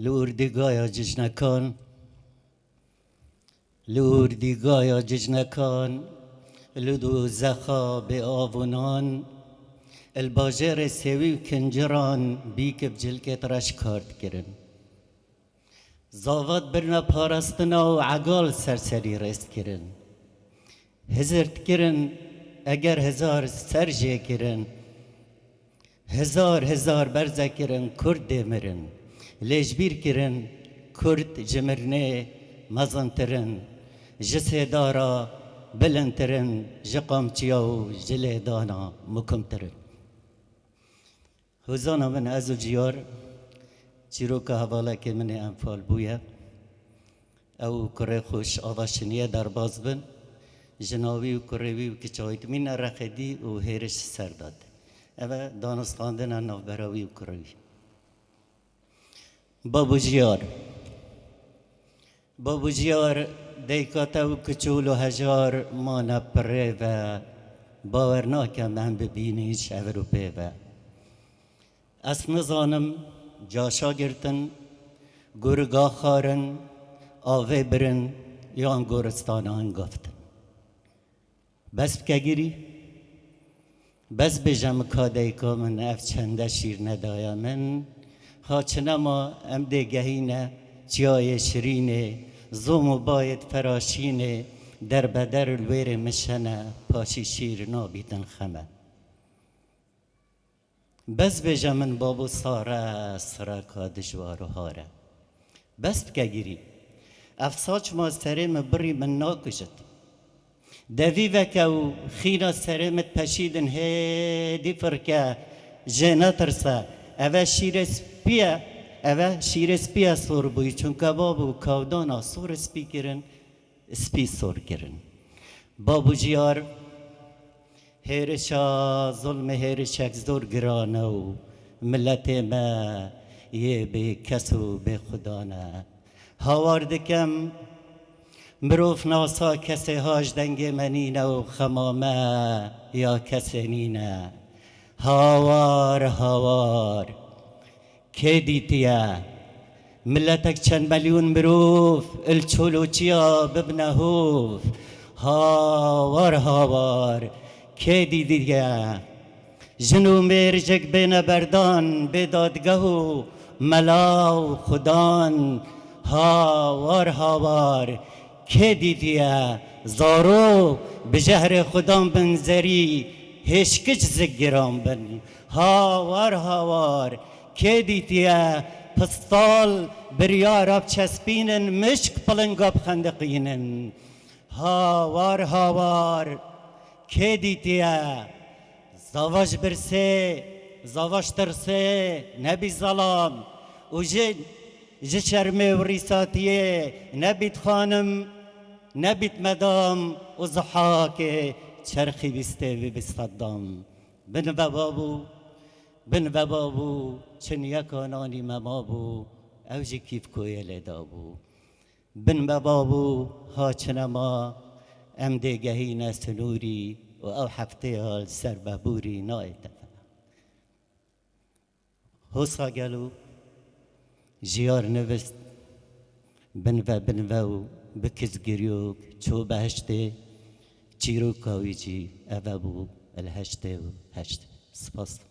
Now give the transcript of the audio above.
لوردگایا ججنکان لوردگایا ججنکان لدو زخا به آونان الباجر سوی کنجران بیک بجلکت رش کارد کرن زاوات برنا پارستنا و عقال سرسری رست کرن هزرت کرن اگر هزار سرجه کرن هزار برزه کرن کرد مرن لیجبیر کرن کرد جمرنه مزنترن جسه دارا بلندترن جقامچیا و جله دانا مکمترن هزانا من ازو جیار چیروکا حواله که من انفال بویه او کره خوش آواشنیه در باز بن جناوی و کروی و کچایت من رخدی و هیرش سر داد اوه دانستاندن نوبراوی و کروی بابو جیار دیکاتا و کچول و هجار ما نپره و باور ناکم من ببینیش اوروپه و از نزانم جاشا گرتن گرگا خارن آوه برن یان گورستان انگافتن بس بکگیری بس بجم کادیکا من اف چنده شیر ندایا من ها چنما ام دگهینه چیای شرینه زومو باید فراشینه در بدر الویر مشنه پاشی شیر نابیدن خمه بس بجم من بابو ساره سرا کادجوار و هاره بس بکگیری افساچ ما سرم بری من ناکجد دوی وکو خینا سرمت پشیدن هیدی فرکه جنه ترسه اوه شیر سپیه سور بوی چون که بابو کودانا سور سپی کرن سپی سور کرن بابو جیار هیرشا ظلم هیرشک زور گرانه و ملت ما یه به کس و به خدا نه هاواردکم مروف ناسا کسی هاش دنگ منینه و خمامه یا کسی نینه هاوار که دیتیه ملتک چند میلیون مروف الچولوچیا ببنه هوف هاوار که دیدیه جنو میرجک بین بردان به دادگه و ملاو خدان هاوار که دیدیه زارو به جهر خدام بنزری هشکج زگرام بن هاوار که دیدیه پستال بریاراب چسبینن مشک پلنگاب خندقینن هاوار که دیدیه زواج برسه زواج ترسه نبی ظلام و جه شرمه و ریساتیه نبید خانم نبید مدام و زحاکه چرخی بیسته و بستدام بن و بابو چن یکانانی ممابو اوجی کیف کویه لیدابو بن و بابو ها چنما ام دیگهین سنوری و او حفته هال سر ببوری نایتا حسا گلو جیار نوست بن و بکز گریوک چو بهشته چیرو کاوی جی اوه بو الهشته و هشته سپاس